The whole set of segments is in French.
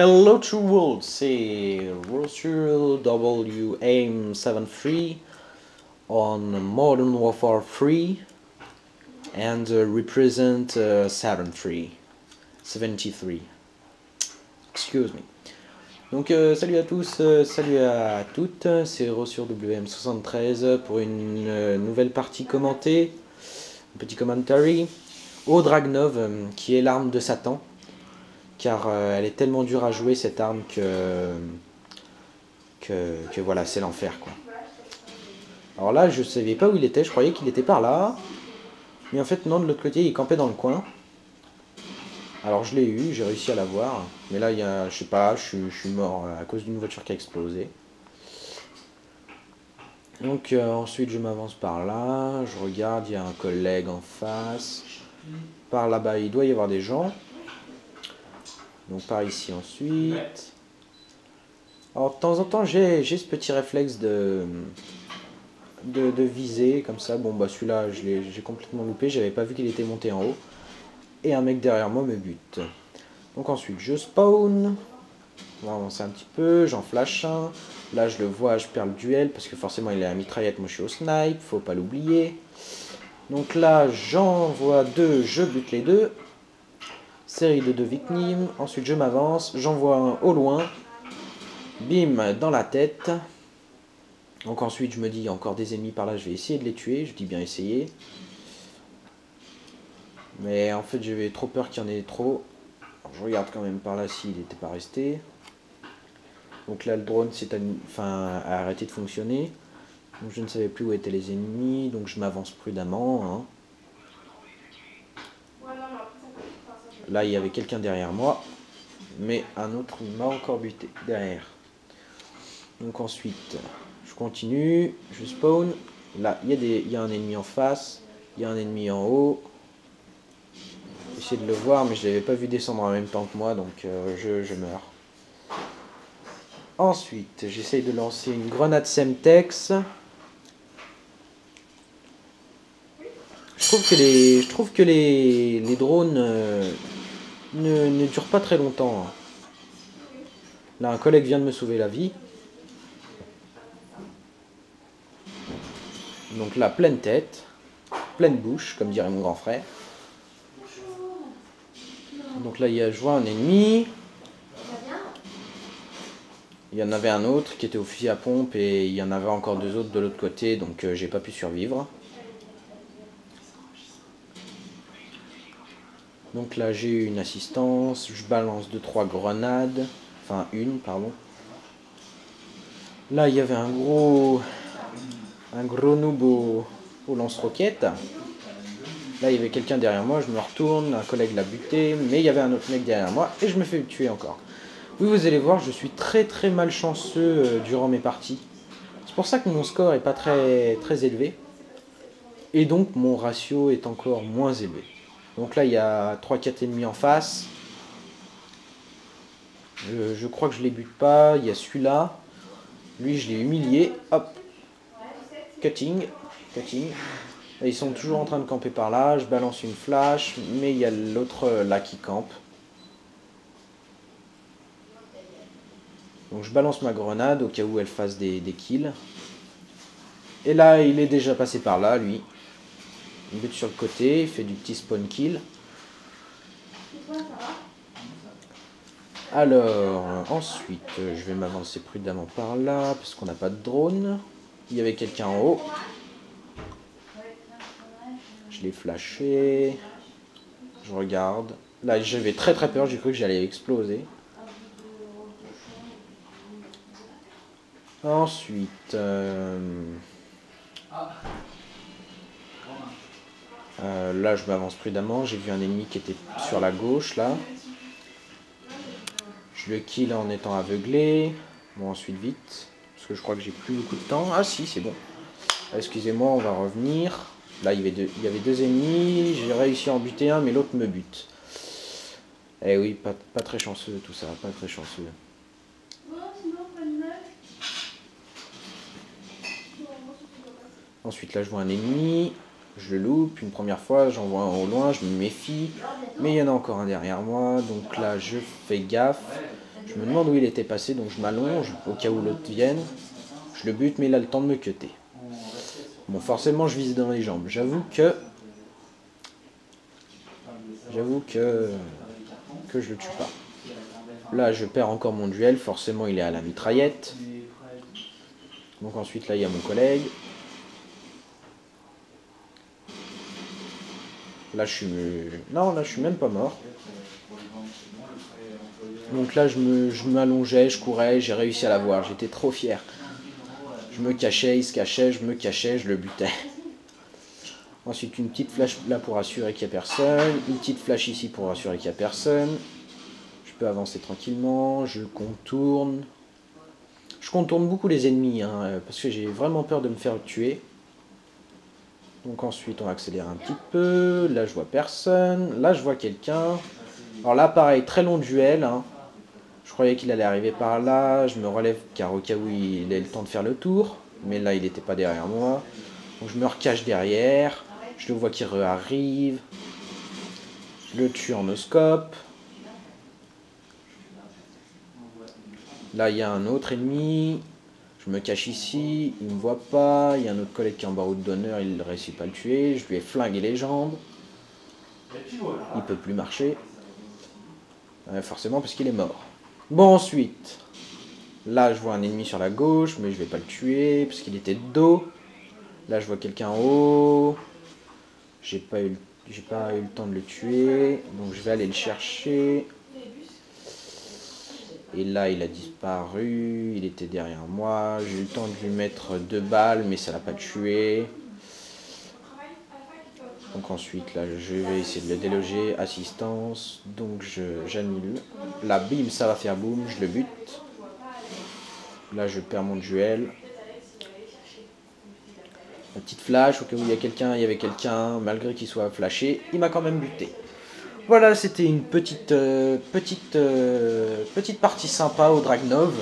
Hello to world, c'est Roger W AIM 73 on Modern Warfare 3 and represent 73. Excuse me. Donc salut à tous, salut à toutes, c'est Roger WM73 pour une nouvelle partie commentée, un petit commentary au Dragnov qui est l'arme de Satan. Car elle est tellement dure à jouer cette arme que voilà, c'est l'enfer quoi. Alors là je savais pas où il était, je croyais qu'il était par là. Mais en fait non, de l'autre côté il campait dans le coin. Alors je l'ai eu, j'ai réussi à l'avoir. Mais là il y a, je sais pas, je suis mort à cause d'une voiture qui a explosé. Donc ensuite je m'avance par là, je regarde, il y a un collègue en face. Par là-bas il doit y avoir des gens. Donc par ici ensuite. Alors de temps en temps j'ai ce petit réflexe de viser comme ça. Bon bah celui-là j'ai complètement loupé, j'avais pas vu qu'il était monté en haut. Et un mec derrière moi me bute. Donc ensuite je spawn. On va avancer un petit peu, j'en flash un. Là je le vois, je perds le duel parce que forcément il est à la mitraillette, moi je suis au snipe, faut pas l'oublier. Donc là j'en vois deux, je bute les deux. Série de 2 victimes, ensuite je m'avance, j'en vois un au loin. Bim, dans la tête. Donc ensuite je me dis, il y a encore des ennemis par là, je vais essayer de les tuer, je dis bien essayer. Mais en fait j'avais trop peur qu'il y en ait trop. Alors, je regarde quand même par là s'il n'était pas resté. Donc là le drone a arrêté de fonctionner. Donc je ne savais plus où étaient les ennemis, donc je m'avance prudemment. Hein. Là il y avait quelqu'un derrière moi, mais un autre m'a encore buté derrière. Donc ensuite je continue, je spawn. Là il y a un ennemi en face, il y a un ennemi en haut. J'essaie de le voir, mais je ne l'avais pas vu descendre en même temps que moi, donc je meurs. Ensuite, j'essaye de lancer une grenade Semtex. Je trouve que les drones ne durent pas très longtemps. Hein. Là, un collègue vient de me sauver la vie. Donc là, pleine tête, pleine bouche, comme dirait mon grand frère. Donc là, je vois un ennemi. Il y en avait un autre qui était au fusil à pompe et il y en avait encore deux autres de l'autre côté, donc j'ai pas pu survivre. Donc là j'ai eu une assistance, je balance 2-3 grenades, enfin une pardon. Là il y avait un gros noob au lance-roquette. Là il y avait quelqu'un derrière moi, je me retourne, un collègue l'a buté, mais il y avait un autre mec derrière moi et je me fais tuer encore. Oui, vous allez voir, je suis très malchanceux durant mes parties. C'est pour ça que mon score est pas très élevé. Et donc mon ratio est encore moins élevé. Donc là il y a 3-4 ennemis en face. Je crois que je les bute pas. Il y a celui-là. Lui je l'ai humilié. Hop. Cutting. Là, ils sont toujours en train de camper par là. Je balance une flash. Mais il y a l'autre là qui campe. Donc je balance ma grenade au cas où elle fasse des kills. Et là il est déjà passé par là lui. Il bute sur le côté. Il fait du petit spawn kill. Alors, ensuite, je vais m'avancer prudemment par là, parce qu'on n'a pas de drone. Il y avait quelqu'un en haut. Je l'ai flashé. Je regarde. Là, j'avais très peur, j'ai cru que j'allais exploser. Ensuite, là, je m'avance prudemment. J'ai vu un ennemi qui était sur la gauche, là. Je le kill en étant aveuglé. Bon, ensuite, vite. Parce que je crois que j'ai plus beaucoup de temps. Ah si, c'est bon. Excusez-moi, on va revenir. Là, il y avait deux ennemis. J'ai réussi à en buter un, mais l'autre me bute. Eh oui, pas très chanceux tout ça. Pas très chanceux. Ensuite, là, je vois un ennemi. Je le loupe une première fois. J'en vois un au loin. Je me méfie. Mais il y en a encore un derrière moi. Donc là, je fais gaffe. Je me demande où il était passé, donc je m'allonge au cas où l'autre vienne. Je le bute, mais il a le temps de me cutter. Bon, forcément, je vise dans les jambes. J'avoue que je le tue pas. Là, je perds encore mon duel. Forcément, il est à la mitraillette. Donc ensuite, là, il y a mon collègue. Là, je suis... Non, là, je suis même pas mort. Donc là, je m'allongeais, je courais, j'ai réussi à l'avoir. J'étais trop fier. Je me cachais, il se cachait, je me cachais, je le butais. Ensuite, une petite flash là pour assurer qu'il n'y a personne. Une petite flash ici pour assurer qu'il n'y a personne. Je peux avancer tranquillement. Je contourne. Je contourne beaucoup les ennemis, hein, parce que j'ai vraiment peur de me faire tuer. Donc ensuite, on va accélérer un petit peu. Là, je vois personne. Là, je vois quelqu'un. Alors là, pareil, très long duel. Hein. Je croyais qu'il allait arriver par là. Je me relève car au cas où il ait le temps de faire le tour. Mais là, il n'était pas derrière moi. Donc je me recache derrière. Je le vois qui arrive. Je le tue en no-scope. Là, il y a un autre ennemi. Je me cache ici. Il ne me voit pas. Il y a un autre collègue qui est en bas route d'honneur. Il ne réussit pas à le tuer. Je lui ai flingué les jambes. Il ne peut plus marcher. Forcément parce qu'il est mort. Bon, ensuite. Là, je vois un ennemi sur la gauche. Mais je ne vais pas le tuer parce qu'il était de dos. Là, je vois quelqu'un en haut. J'ai pas eu le temps de le tuer. Donc, je vais aller le chercher. Et là, il a disparu. Il était derrière moi. J'ai eu le temps de lui mettre 2 balles, mais ça l'a pas tué. Donc ensuite, là, je vais essayer de le déloger. Assistance. Donc, j'annule. Là, bim, ça va faire boum. Je le bute. Là, je perds mon duel. La petite flash, au cas où il y avait quelqu'un, malgré qu'il soit flashé, il m'a quand même buté. Voilà, c'était une petite partie sympa au Dragnov.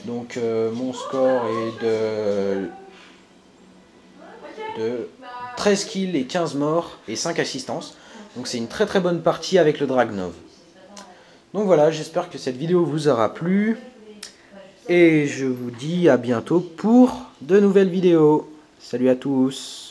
Donc mon score est de 13 kills et 15 morts et 5 assistances. Donc c'est une très très bonne partie avec le Dragnov. Donc voilà, j'espère que cette vidéo vous aura plu. Et je vous dis à bientôt pour de nouvelles vidéos. Salut à tous!